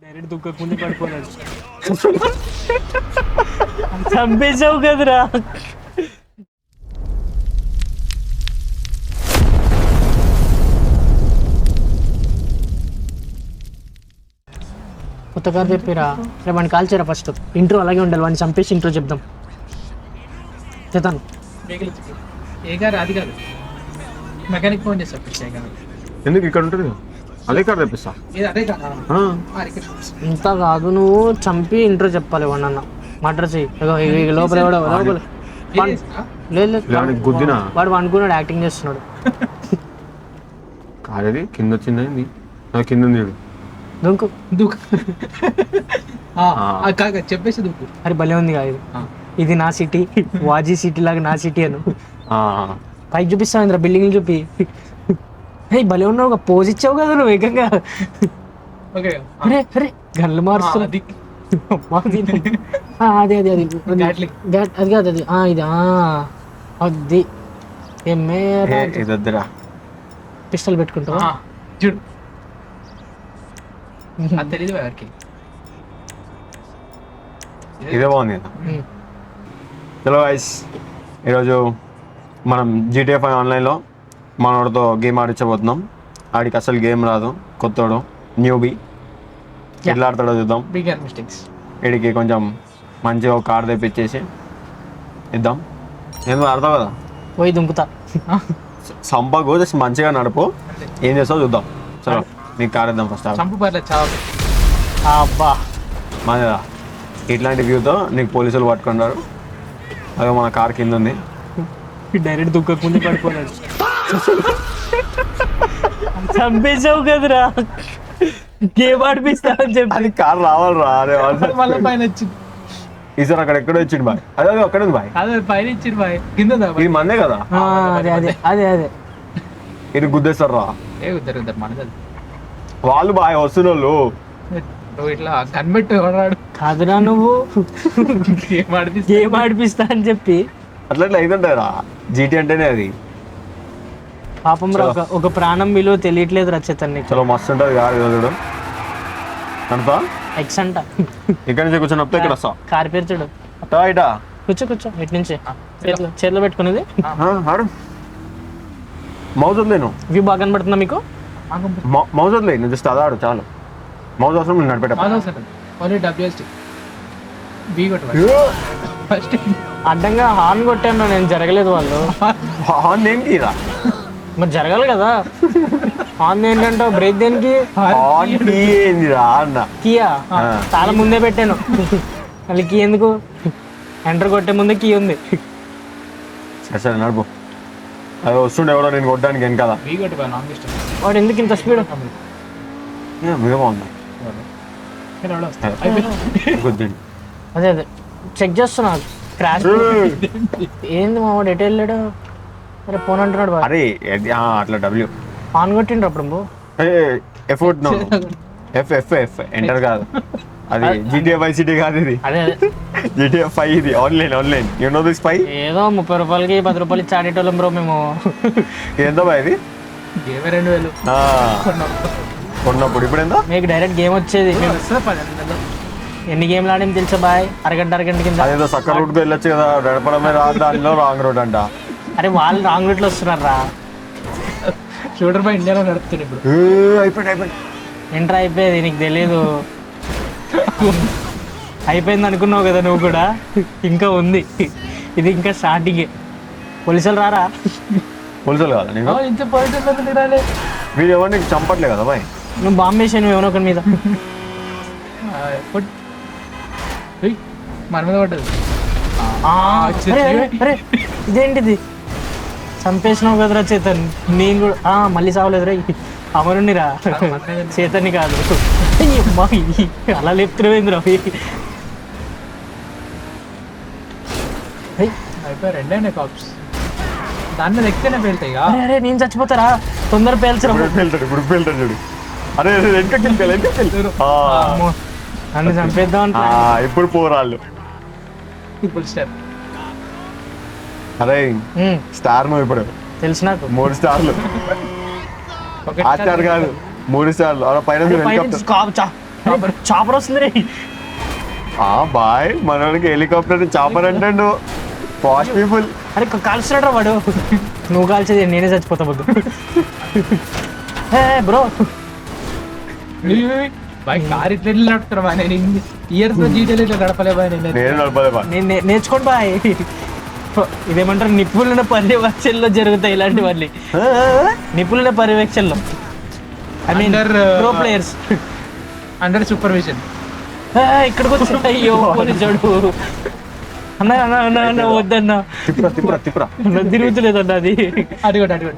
Direct దుక్కకుంది పడిపోయాడు. చంపేసావు కదరా. కొత్త కారు చెప్పిరా. రేపు వాడిని కాల్ చేయరా. ఫస్ట్ ఇంట్రో అలాగే ఉండాలి. వాడిని చంపేసి ఇంట్రో చెప్దాం. చేతాను ఏ గారు అది కాదు, మెకానిక్ ఫోన్ చేసి ఎందుకు ఇక్కడ ఉంటుంది? అదే కాదు తెప్పిస్తా. అదే కాదు ఇంత కాదు, నువ్వు చంపి ఇంట్రో చెప్పాలి. వాడిని అన్న మర్డర్ చెయ్యి. లోపల లోపల లేదు గుద్దినా వాడు అనుకున్నాడు యాక్టింగ్ చేస్తున్నాడు. కాదు కింద వచ్చింది, కింద ఉంది. దుంకు దూకు చెప్పేసి దూకు. అరే భలే ఉంది కాదు. ఇది నా సిటీ, వాజీ సిటీ లాగా నా సిటీ అను. పైకి చూపిస్తావు ఇంద్ర, బిల్డింగ్ చూపి. భలే ఉన్నావు, ఒక పోజ్ ఇచ్చావు కదా నువ్వు ఏకంగా. అరే అరే గన్లు మారుస్తుంది. అది అది అది అది కాదు అది ఇది అది ఏమే పిస్టల్ పెట్టుకుంటావా? చూడు అది తెలీదు ఎవరికి. ఇదే బాగుంది. చలో గైస్, ఈరోజు మనం GTA 5 ఆన్లైన్లో మనోడితో గేమ్ ఆడించబోతున్నాం. ఆడికి అసలు గేమ్ రాదు, కొత్తోడు, న్యూబీ. ఎట్లా ఆడతాడో చూద్దాం. Bigger mistakes. వీడికి కొంచెం మంచిగా ఒక కార్ తెప్పించేసి ఇద్దాం. ఎందుకు ఆడతావు కదా, పోయి దుంకుతా. సంపకు జస్ట్ మంచిగా నడుపు, ఏం చేస్తావు చూద్దాం. చలో నీకు కార్ ఇద్దాం ఫస్ట్. చంపు పర్లేదు చావు. అబ్బా మన ఇట్లాంటి వ్యూతో నీకు పోలీసులు పట్టుకున్నారు. అదే మన కార్ కింద ఉంది. డైరెక్ట్ దుక్కకుంది పడిపోయాడు. చంపేసావు కదరా. గేమ్ ఆడిపిస్తా అని చెప్పి అది కార్ రావాలరా. మళ్ళీ పైన వచ్చింది ఈసారి అక్కడ ఎక్కడో ఇచ్చిండు బాయ్. అదే అక్కడ ఉంది బాయ్. అదే పైన ఇచ్చిండు బాయ్, కింద ఇది మందే కదా. అదే అదే అదే అదే ఇది గుద్దేస్తారు రా. ఏ ఇద్దరు మనది వాళ్ళు బాయ్ వస్తున్నోళ్ళు. నువ్వు ఇట్లా కనిపెట్టు ఎవడాడు కాదురా, నువ్వు గేమ్ ఆడిపిస్తా అని చెప్పి అట్లా ఇట్లా అయితుంటాయి రా. GT అంటేనే అది. పాపం రా, ఒక ప్రాణం విలువ తెలియట్లేదు రచేతన్ని. చలో మస్తు ఉంటుంది కార్ చూడు. అంతా ఎక్స్ అంట. ఇక్కడ నుంచి కూర్చొని ఇక్కడ వస్తా. కార్ పేరు చూడు. అట్టా ఇటా కూర్చో కూర్చో. ఇటు నుంచి చేతిలో పెట్టుకునేది. ఆడు మౌజ్ వదిలేను. వ్యూ బాగా కనబడుతుందా మీకు? మౌజ్ వదిలే, నువ్వు జస్ట్ అదాడు చాలు. మౌజ్ అవసరం నేను నడిపెట్టా. ఫస్ట్ అడ్డంగా హార్న్ కొట్టాను నేను, జరగలేదు వాళ్ళు. హార్న్ ఏంటి రా? మరి జరగాలి కదా. హార్న్ ఏంటంటే బ్రేక్ దేనికి? హార్న్ కీ ఏంది రా అన్న? కీయా చాలా ముందే పెట్టాను. మళ్ళీ కీ ఎందుకు? ఎంటర్ కొట్టే ముందే కీ ఉంది. సరే నడుపు. అది వస్తుండే ఎవరో నేను కొట్టడానికి ఏం కదా. వాడు ఎందుకు ఇంత స్పీడ్? మీద బాగుంది. అదే అదే చెక్ చేస్తున్నా. క్రాష్ ఏంది మా వాడు ఎటు వెళ్ళాడు? అరే ఫోన్ అంటున్నాడు. అరే అట్లా డబ్ల్యూ ఆన్ కొట్టిండ్రు అప్పుడు. ఎఫ్ ఎంటర్ కాదు అది. GTA 5 సిటీ కాదు ఇది. అదే GTA 5 ఇది ఆన్లైన్. You know this 5? ఏదో 30 రూపాయలకి 10 రూపాయలు ఇచ్చి ఆడేటోళ్ళం బ్రో మేము. ఎంత బాయ్ ఇది? 2000 కొన్నప్పుడు. ఇప్పుడు ఎంత? మీకు డైరెక్ట్ గేమ్ వచ్చేది. ఎన్ని గేమ్లు ఆడేమి తెలుసా బాయ్? అరగంట కింద. అదేదో సక్క రూట్ కు వెళ్ళొచ్చు కదా. నడపడమే రా, దానిలో రాంగ్ రూట్ అంట. అరే వాళ్ళు రాంగ్ రూట్ లో వస్తున్నారు రా. షూటర్ బై ఇండియాలో నడుపుతుంది ఇప్పుడు. అయిపోయింది ఎంటర్ అయిపోయేది, నీకు తెలియదు. అయిపోయింది అనుకున్నావు కదా నువ్వు కూడా. ఇంకా ఉంది, ఇది ఇంకా స్టార్టింగ్. పోలీసులు రారా? పోలీసులు కాదు నీకు? ఇంత పోలీసులు రాలే. వీడు ఎవరు నీకు చంపట్లే కదా బాయ్? నువ్వు బాంబు వేసాను ఎవరో ఒకరి మీద. మన మీద పడ్డది. అరే ఇదేంటిది? చంపేసినావు కదరా చేతన్. నేను కూడా మళ్ళీ సావలేదురా. అమరునిరా, చేతన్ని కాదు. అలా లేపుతున్నావేంద్ర? అయిపోయి రెండైనా కాప్స్ దాని మీద ఎక్కితేనే పేలుతాయి. అరే నేను చచ్చిపోతారా? తొందర పేల్చరా. ఇప్పుడు పేలుతాడు చూడు. అరే నన్ను చంపేద్దాం. ఇప్పుడు పోరాళ్ళు. ఇప్పుడు స్టార్. అరే స్టార్ నువ్వు ఇప్పుడు తెలుసు నాకు. 3 స్టార్లు. 8 స్టార్ కాదు, 3 స్టార్లు. అలా పైన చాపర్ వస్తుంది రే. బాయ్ మనోడికి హెలికాప్టర్ చాపర్ అంటాడు. పాష్ పీపుల్. అరే కాల్చున్నాడు వాడు. నువ్వు కాల్చేది నేనే చచ్చిపోతా వద్దు. బ్రో బాయ్ కార్ ఇట్లా నడుపుతారు బాయ్. నేను ఇయర్స్ లో జీటీఎల్ ఇట్లా నడపలే బాయ్. నేను నడపలే బాయ్. నేను నేర్చుకోండి బాయ్. ఇదేమంటారు నిపుణుల పర్యవేక్షణలో జరుగుతాయి ఇలాంటివన్నీ. నిపుణుల పర్యవేక్షణలో I mean pro players under supervision. ఇక్కడికి వచ్చి అయ్యో చూడు అన్న అన్న అన్న అన్న వద్దన్నా. తిప్పురా తిరుగుతులేదన్న అది. అడిగోడు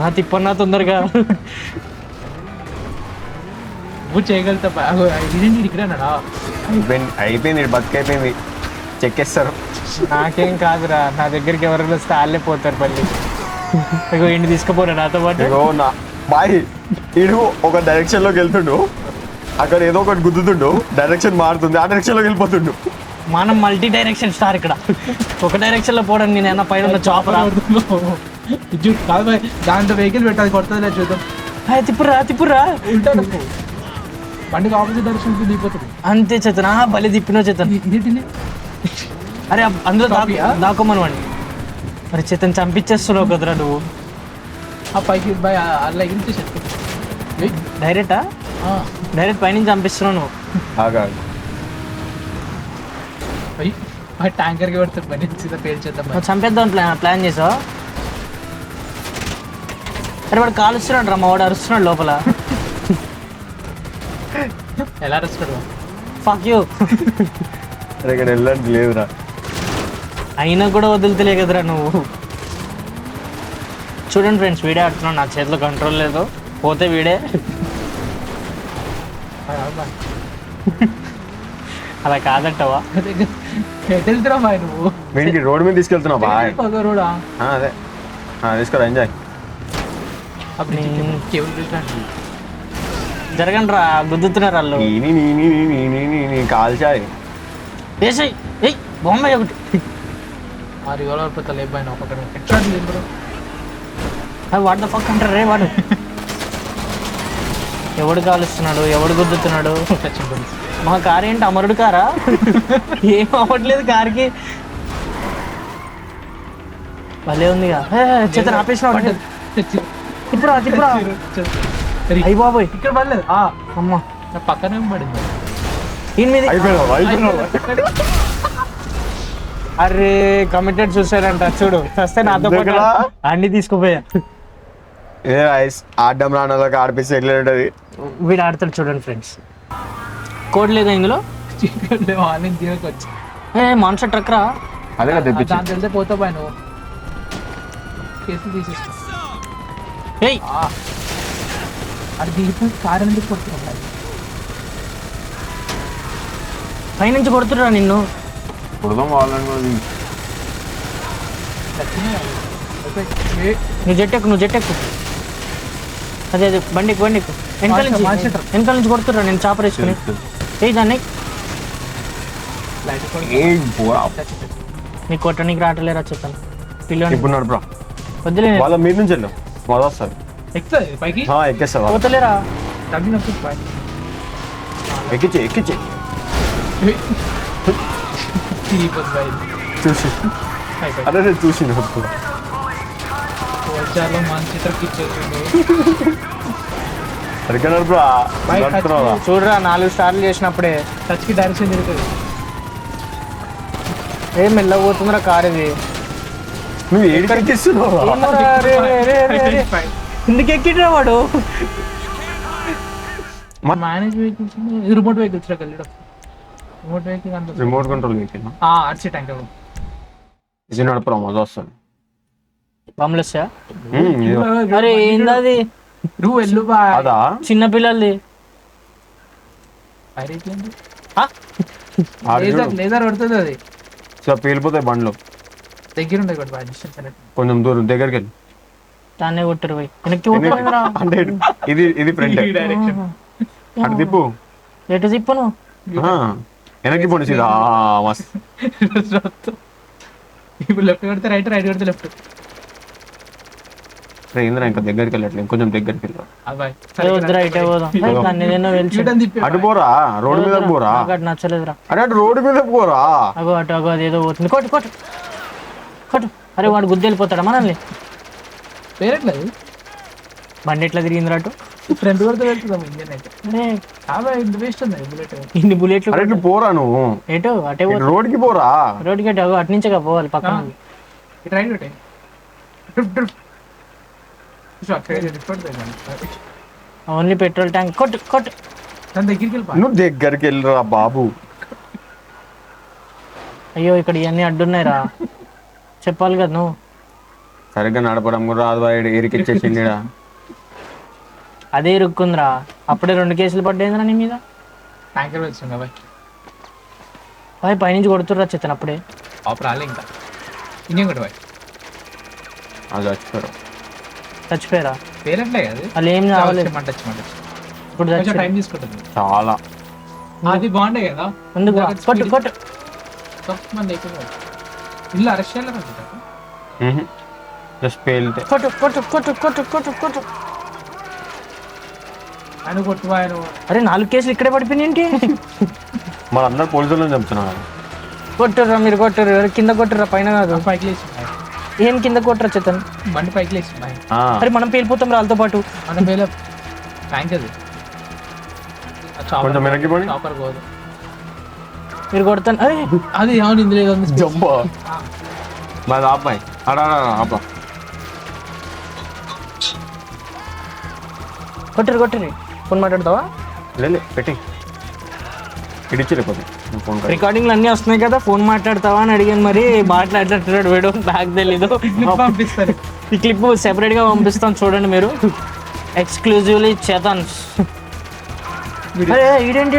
నా తిప్పన్నా తొందరగా. నువ్వు చేయగలుగుతా ఇక్కడ అన్నాడా. అయిపోయింది బతికైపోయింది. చెక్కేస్తారు. నాకేం కాదురా, నా దగ్గరికి ఎవరైనా వస్తే వాళ్ళే పోతారు మళ్ళీ. ఇగో ఇంటి తీసుకుపోరా నాతో పాటు. నా బాయ్ ఈడు ఒక డైరెక్షన్ లోకి వెళ్తుండు, అక్కడ ఏదో ఒకటి గుద్దుతుండు, డైరెక్షన్ మారుతుంది, ఆ డైరెక్షన్ లోకి వెళ్ళిపోతుండు. మనం మల్టీ డైరెక్షన్ స్టార్ ఇక్కడ. ఒక డైరెక్షన్ లో పోవడం నేను ఏమన్నా పైన ఉన్న చాపర్ కాదు బాయ్. దాంట్లో వెహికల్ పెట్టాలి కొడుతుంది లేదు చూద్దాం. తిప్పురా ఉంటాను బండికి ఆపోజిట్ డైరెక్షన్ దిగిపోతుంది అంతే చేతన్. భలే తిప్పినా చేతన్. ఇదేంటి అరే అందులో దాకోమను అండి. మరి చేతన్ చంపించేస్తున్నావు కదరా నువ్వు. ఆ పైకి బాయ్ అలా ఇంటి చెప్పు డైరెక్ట్ పైనుంచి చంపిస్తున్నావు నువ్వు. ట్యాంకర్కి పడుతుంది పని పేరు చేద్దాం. చంపేద్దాం ప్లాన్ చేసావు. అరే వాడు కాలుస్తున్నాడు రా, మా వాడు అరుస్తున్నాడు లోపల. ఎలా అరుస్తాడు? Fuck you. ఇక్కడ వెళ్ళండి లేదురా. అయినా కూడా వదులుతలే కదరా నువ్వు. చూడండి ఫ్రెండ్స్, వీడే ఆడుతున్నాడు, నా చేతిలో కంట్రోల్ లేదు. పోతే వీడే. అలా కాదంటావా? వెళ్తురా బాయ్ నువ్వు. వీడికి రోడ్ మీద తీసుకెళ్తున్నావు బాయ్. రోడా అదే తీసుకోరా ఎంజాయ్. జరగండి రా, గుద్దుతున్నారు వాళ్ళు. కాల్చాయి వేసాయి. ఏయ్ బొమ్మాయి ఒకటి. మరి ఎవరు లేబాయి వాట్ ద ఫక్ అంటారు రే వాడు. ఎవడు కాలుస్తున్నాడు, ఎవడు గుద్దుతున్నాడు? మా కారు ఏంటి అమరుడు కారా? ఏం అవ్వట్లేదు కార్కి. భలే ఉందిగా. చేతన్ ఆపేసిన. తిప్పురా అయ్యి బాబోయ్. ఇక్కడ పడలేదు అమ్మా, నా పక్కనే పడింది. అరే కమిటెడ్ చూసారంట చూడు. వస్తే నాతో పాటు అన్ని తీసుకుపోయా. ఆడడం రానోళ్ళకి ఆడిపిస్తే ఎట్లా ఉంటుంది. వీడు ఆడతాడు చూడండి ఫ్రెండ్స్. కోడ్ లేదా ఇందులో? మాన్సర్ ట్రక్ రా. అదే దాని తెలితే పోతా బాయ్ నువ్వు. తీసేస్తా. అది దిగిపోయి కారు ఎందుకు కొడుతున్నాడు? పైనుంచి కొడుతురా నిన్ను. నువ్వు జెట్టెక్కు. అదే బండికి వెనకాల నుంచి కొడుతురా. నేను చాపర్ వేసుకుని దాన్ని. నీకు కొట్టడానికి రావట్లేరా చెప్తాను. పిల్లలు వద్దులే, వాళ్ళ మీద నుంచి వెళ్ళు, మొదలు వస్తారు. ఎక్కేస్తా పోతలేరా? ఎక్కించి చూసి అదే నేను చూసి చూడరా 4 స్టార్లు చేసినప్పుడే టచ్కి డైరెక్షన్ తిరుగుతుంది. ఏం మెల్లబోతుందిరా కార్ ఇది. నువ్వు ఎక్కిస్తున్నావు. ఎందుకు ఎక్కిట్రా వాడు? మేనేజ్ వెహికల్స్ రిమోట్ వెహికల్స్ వెళ్ళడం. రిమోట్ కంట్రోల్ వెహికల్ అర్చే ట్యాంక్ ఇది నడపరా మజా వస్తుంది. బొమ్మలొచ్చా? అరే ఏందది? నువ్వు వెళ్ళు బాయ్. అదా చిన్న పిల్లల్ది. లేదర్ పడుతుంది అది. పేలిపోతాయి బండ్లు. దగ్గర ఉండే బాయ్, డిస్టెన్స్ అనేది కొంచెం దూరం దగ్గరికి వెళ్ళి దాన్నే కొట్టరు పోయి. అంటే ఇది ఫ్రంట్ అటు తిప్పు. ఎటు తిప్పును? వెనక్కి పోనీ సీదా. ఇప్పుడు లెఫ్ట్ కొడితే రైట్, రైట్ కొడితే లెఫ్ట్. ఇంద్ర ఇంకా దగ్గరికి వెళ్ళట్లేదు, కొంచెం దగ్గరికి వెళ్ళారు. అది బాయ్ వద్దురా ఇటే పోదాం దాన్ని ఏదైనా వెళ్ళి చూడని తిప్పి అటు పోరా, రోడ్డు మీద పోరా. నాకు అటు నచ్చలేదురా. అరే అటు రోడ్డు మీద పోరా. అగో అటు అగో అది ఏదో పోతుంది. కొట్టు కొట్టు కొట్టు. అరే వాడు గుద్ది వెళ్ళిపోతాడా మనల్ని? పేరట్లేదు బండి ఎట్లా తిరిగిందిరా అటు? ఫ్రంట్ వరకు వెళ్తున్నాం ఇంజన్ అయితే. అరే చాలా ఇంత వేస్ట్ ఉంది బుల్లెట్. ఇన్ని బుల్లెట్లు అరే ఇటు పోరా నువ్వు, ఎటు అటే ఇటు రోడ్డుకి పోరా. రోడ్డుకి అటు అగో అటు నుంచే పోవాలి పక్కన. ఇటు రైట్ పెట్టే డ్రిప్ డ్రిప్ అక్కడ ఓన్లీ పెట్రోల్ ట్యాంక్. కొట్టు కొట్టు. దాని దగ్గరికి వెళ్ళిపో. నువ్వు దగ్గరికి వెళ్ళరా బాబు. అయ్యో ఇక్కడ ఇవన్నీ అడ్డున్నాయిరా, చెప్పాలి కదా నువ్వు. సరిగ్గా నడపడం కూడా రాదు, వాడు ఎరికిచ్చేసిండి. అదే ఇరుక్కుందిరా, అప్పుడే 2 కేసులు పడ్డాయిందిరా నీ మీద. ట్యాంకర్ వచ్చింది బాయ్. బాయ్ పైనుంచి కొడుతుర్రా చేతను అప్పుడే. ఆఫర్ రాలే ఇంకా. ఇంజన్ కొట్టు బాయ్. అది వచ్చారు. చచ్చిపోయారా? పేరట్లే కదా వాళ్ళు ఏం కావలేదు. మంటచ్చు ఇప్పుడు కొంచెం చచ్చిపోయారు. టైం తీసుకుంటుంది. చాలా అది బాగుండే కదా ముందుకు రా. కొట్టు కొట్టు. మంది అయిపోయింది. ఇల్లు అరెస్ట్ చేయాలి. జస్ట్ పేలితే. కొట్టు కొట్టు కొట్టు కొట్టు కొట్టు కొట్టు. ఆయన కొట్టువాయను. అరే 4 కేసులు ఇక్కడే పడిపోయినాయంటి. మనందరూ పోలీసులను చంపుతున్నారు. కొట్టుర్రా మీరు కొట్టుర్రు. కింద కొట్టుర్రా, పైన కాదు. పైకి లేచి ఏం కింద కొట్టురా చేతను? బండి పైకి లేచి అరే మనం పేలిపోతాం వాళ్ళతో పాటు. మన పేల ట్యాంక్ అది కొంచెం వెనక్కి పోనీ. చాపర్ పోదు. మీరు కొడతాను. అరే అది అవును ఇందులో ఏదో ఉంది. జంబా మాది అబ్బాయి. అడా అబ్బా కొట్టురు కొట్టుర్రి. ఫోన్ మాట్లాడతావా? లే పెట్టి ఇడిచి లేకపోతే ఫోన్ రికార్డింగ్లు అన్నీ వస్తున్నాయి కదా, ఫోన్ మాట్లాడతావా అని అడిగాను. మరి మాట్లాడుతున్నాడు వీడు, నాకు తెలీదు. పంపిస్తారు. ఈ క్లిప్ సెపరేట్ గా పంపిస్తాను చూడండి మీరు, ఎక్స్క్లూజివ్లీ చేతన్. అరే ఈడేంటి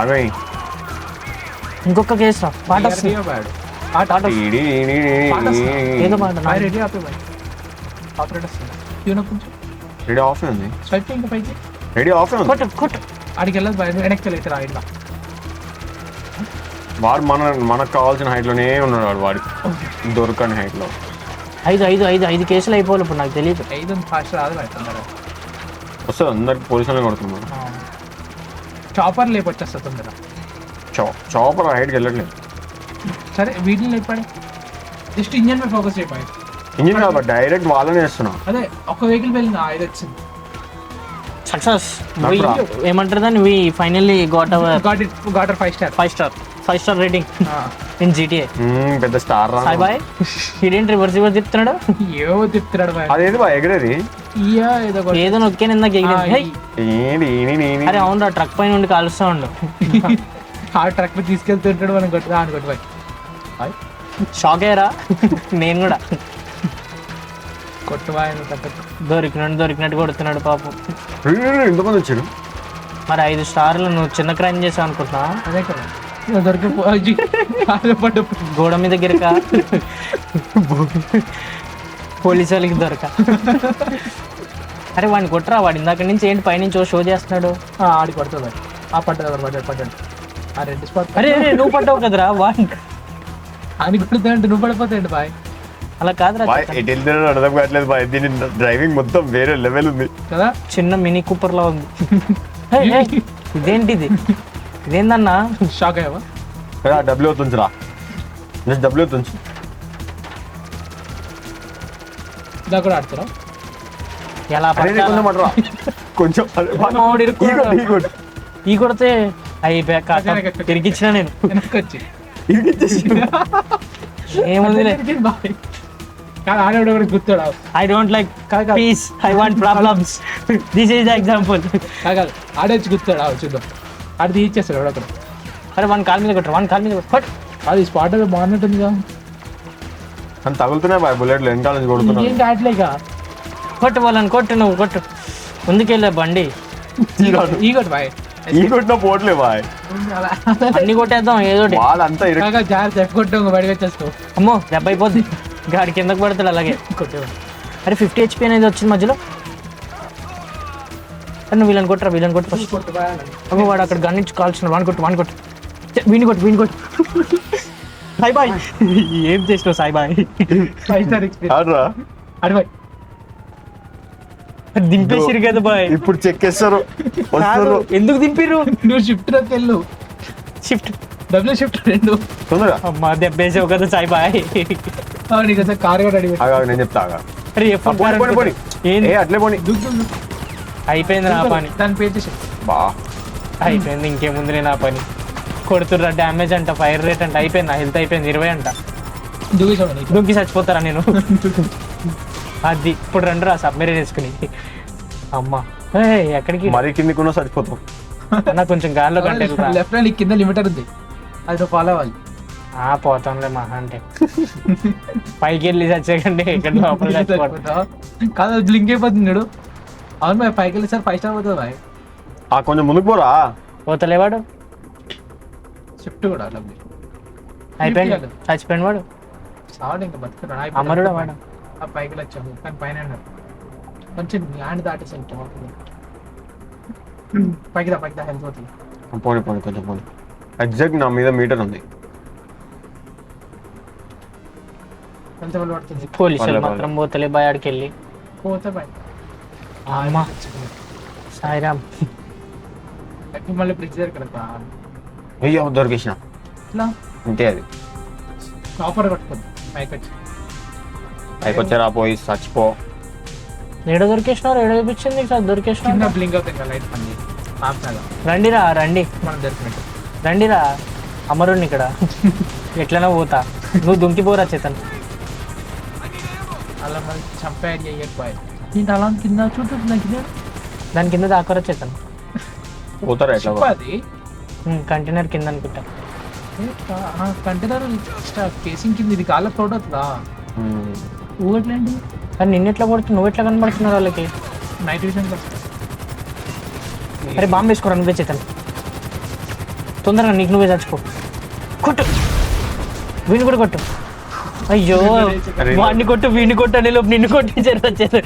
అవే ఇంకొక కేసు పాట వస్తుంది. పాట ఏదో పాట బాయ్ రెడీ ఆపే బాయ్. ఆపరేట్ వస్తుంది. ట్యూన్ కొంచెం రెడీ ఆఫ్ ఉంది. స్వైప్ ఇంకా పైకి. రెడీ ఆఫ్ ఉంది. కొట్టు కొట్టు. ఆడికి వెళ్ళదు బాయ్. వెనక్కి వెళ్ళి రా ఇట్లా. వాడు మనకు కావాల్సిన హైట్ లోనే ఉన్నాడు. వాడు దొరకని హైట్ లో. 5 కేసులు అయిపోవాలి ఇప్పుడు, నాకు తెలియదు. 5 ఫాస్ట్ రాదు బాయ్. తొందరగా వస్తుంది, అందరికి పోలీసులనే కొడుతున్నాడు. చాపర్ లేపొచ్చేస్తా తొందర. చాపర్ హైట్కి వెళ్ళట్లేదు. సరే వీటిని లేపాడే. జస్ట్ ఇంజన్ మీద ఫోకస్ చేయబాయి. ఇంజిన్ కాబట్టి డైరెక్ట్ వాళ్ళనే వేస్తున్నా. అదే ఒక వెహికల్ వెళ్ళిన 5 వచ్చింది. సక్సెస్. నాకు రా. ఏమంటారు దాన్ని? We finally got our got 5 star. 5 star rating in GTA. పెద్ద స్టార్ రా. Hi boy. ఇదేంటి రివర్స్ చెప్తున్నాడు? ఏవో తిప్పుతున్నాడు బాయ్. అదేది బా ఎగరేది. ఇయ్యా ఏదో ఏదో నొక్కే ఇందాక ఎగిరింది. అరే అవును, ట్రక్ పైన ఉండి కాలుస్తా ఉండు. ఆ ట్రక్ మీద తీసుకెళ్తుంటాడు. మనం కొట్టుదా అని కొట్టు బాయ్. షాక్ అయ్యారా? నేను కూడా. కొట్టు బాయ్. తగ్గట్టు దొరికినట్టు కొడుతున్నాడు పాపం. ఎంతమంది వచ్చాడు? మరి 5 స్టార్లు నువ్వు చిన్న క్రైమ్ చేసావు అనుకుంటున్నా? అదే కదా దొరికి గోడ మీద గిరక, పోలీసు వాళ్ళకి దొరక. అరే వాడిని కొట్టరా, వాడు ఇందాక నుంచి ఏంటి పైనుంచి షో చేస్తున్నాడు. ఆడి కొడుతుంది. ఆ పడ్డాడు. ఆ 2 స్పాట్. అరే నువ్వు పడ్డావు కదరా వాడిని. అని కొడుతుంటే నువ్వు పడిపోతాడు బాయ్. అలా కాదురా బాయ్ ఎటు వెళ్తున్నాడో అర్థం కావట్లేదు బాయ్. దీని డ్రైవింగ్ మొత్తం వేరే లెవెల్ ఉంది కదా. చిన్న మినీ కూపర్ లా ఉంది. ఇదేంటిది? ఇదేందన్నా? షాక్ అయ్యావా? డబ్ల్యూ తుంచురా, జస్ట్ డబ్ల్యూ తుంచు. ఇలా కూడా ఆడుతురా. ఎలా కొంచెం అట్రా, కొంచెం ఈ కొడితే అయిపోయాక తిరిగిచ్చిన నేను. వెనక్కి వచ్చి ఏముంది ఆడేవాడు కూడా గుర్తాడు. I don't like peace, I want problems. This is the example. కాదు ఆడేచ్చి గుర్తాడు. చూద్దాం. ఆడ తీయించేస్తాడు ఎవడో ఒకడు. అరే వన్ కాల్ మీద కొట్టరు, వన్ కాల్ మీద కొట్టు. అది స్పాట్ అది బాగున్నట్టుందిగా. అని తగులుతున్నాయి బాయ్ బుల్లెట్లు, వెనకాల నుంచి కొడుతున్నాయి. ఏంటి ఆటలేక కొట్టు వాళ్ళని, కొట్టు నువ్వు కొట్టు. ముందుకెళ్ళే బండి ఈ కొట్టు బాయ్. ఈ కొట్టిన పోట్లే బాయ్, అన్ని కొట్టేద్దాం ఏదో. వాళ్ళంతా జాగ్రత్త ఎఫ్ కొట్టు బయటకు వచ్చేస్తావు. అమ్మో దెబ్బ అయిపోద్ది, గాడి కిందకు పడతాడు అలాగే. కొట్టేవా. అరే 50 HP అనేది వచ్చింది మధ్యలో. అరే నువ్వు వీళ్ళని కొట్టరా, వీళ్ళని కొట్టు ఫస్ట్. అమ్మో వాడు అక్కడ గన్ నుంచి కాల్చున్నాడు. వాని కొట్టు వీని కొట్టు. సాయి బాయ్ ఏం చేసినావు సాయి బాయ్? 5 star experience. ఆడరా అడిబాయ్ దింపేసిరు కదా బాయ్. ఇప్పుడు చెక్కేస్తారు కాదు, వస్తారు ఎందుకు దింపిర్రు? నువ్వు షిఫ్ట్ లోకి వెళ్ళు, షిఫ్ట్ డబ్ల్యూ షిఫ్ట్ 2. తొందరగా. అమ్మా దెబ్బేసావు కదా సాయి బాయ్. నీకు అసలు కార్ కూడా అడిగి ఆగా నేను చెప్తా ఆగా. అరే ఆ, పోనీ పోనీ పోనీ ఏంది? ఏ అట్లే పోనీ. అయిపోయింది నా పని, దాని పేరు చేసి బా అయిపోయింది. ఇంకేముంది నా పని. కొడుతుర్రా డ్యామేజ్ అంట, ఫైర్ రేట్ అంట, అయిపోయింది. నా హెల్త్ అయిపోయింది 20 అంట. దూకేసాడు నీకు. దుంకి చచ్చిపోతారా నేను? అది ఇప్పుడు రండి రా సబ్మెరీన్ వేసుకుని. అమ్మా ఏయ్, ఎక్కడికి? మరీ కిందికున్నా చచ్చిపోతాం. నాకు కొంచెం గాల్లో కంటే లెఫ్ట్ లో నీకు కింద లిమిటర్ ఉంది, అది నువ్వు ఫాలో అవ్వాలి. పోతాంలే మహా అంటే. పైకి వెళ్ళి చచ్చేకండి ఇక్కడ లోపల చచ్చిపోతాం. కాదు బ్లింక్ అయిపోతుంది చూడు. అవును బాయ్, పైకి వెళ్ళి సార్ 5 స్టార్ పోతుంది బాయ్. ఆ కొంచెం ముందుకు పోరా. పోతలేవాడు, షిఫ్ట్ కూడా డబ్ల్యూ అయిపోయింది, చచ్చిపోయిన వాడు. సావాడు ఇంకా బతుకున్నాడు. అమరుడు వాడు. ఆ పైకి వెళ్ళి వచ్చాము కానీ పైన ఉన్నారు. కొంచెం ల్యాండ్ దాటేసి పైకి దా హెల్త్ పోతుంది. పోనీ పోనీ కొంచెం పోనీ. ఎగ్జాక్ట్ నా మీద మీటర్ ఉంది. హెల్త్ వాళ్ళు పడుతుంది. పోలీసులు పర్లే, మాత్రం పోతలే బాయ్ ఆడికి వెళ్ళి. పోతే బాయ్. అమ్మా సాయిరామ్. మళ్ళీ బ్రిడ్జ్ దగ్గర కదా అయ్యో దొరికేసిన. ఇట్లా అంతే అది. ప్రాపర్ కట్టుకోండి పైకి వచ్చి. పైకి వచ్చారా పోయి చచ్చిపో. ఏడ దొరికేసినారు, ఏడ చూపించింది సార్ కింద దొరికేసిన. బ్లింక్ అవుతుంది కదా లైట్ పని ఆపుతాగా రండిరా రండి, మనం దొరికినట్టు. రండిరా అమరుణ్ణి ఇక్కడ ఎట్లనో పోతా. నువ్వు దుంకిపోరా చేతన్. అలా మళ్ళీ చంపే ఐడియా అయ్యకపోయి నేను అలా కింద చూడుతున్నా కింద దాని కింద దాకరా చేతన్. పోతారా ఎట్లా చెప్పు అది కంటైనర్ కింద అనుకుంటా. కంటైనర్ కేసింగ్ కింద ఇది కాళ్ళ ఫ్లోట్ అవుతుందా ఊగట్లేండి. కానీ నిన్న ఎట్లా పడుతుంది, నువ్వు ఎట్లా కనబడుతున్నావు వాళ్ళకి? నైట్ విజన్ అరే బాంబు వేసుకోరా నువ్వే చేతన్, తొందరగా నీకు నువ్వే చచ్చిపో. కొట్టు, వీణి కూడా కొట్టు. అయ్యో అరే. వాడిని కొట్టు వీడిని కొట్టు అనే లోపు నిన్ను కొట్టించారు వచ్చారు.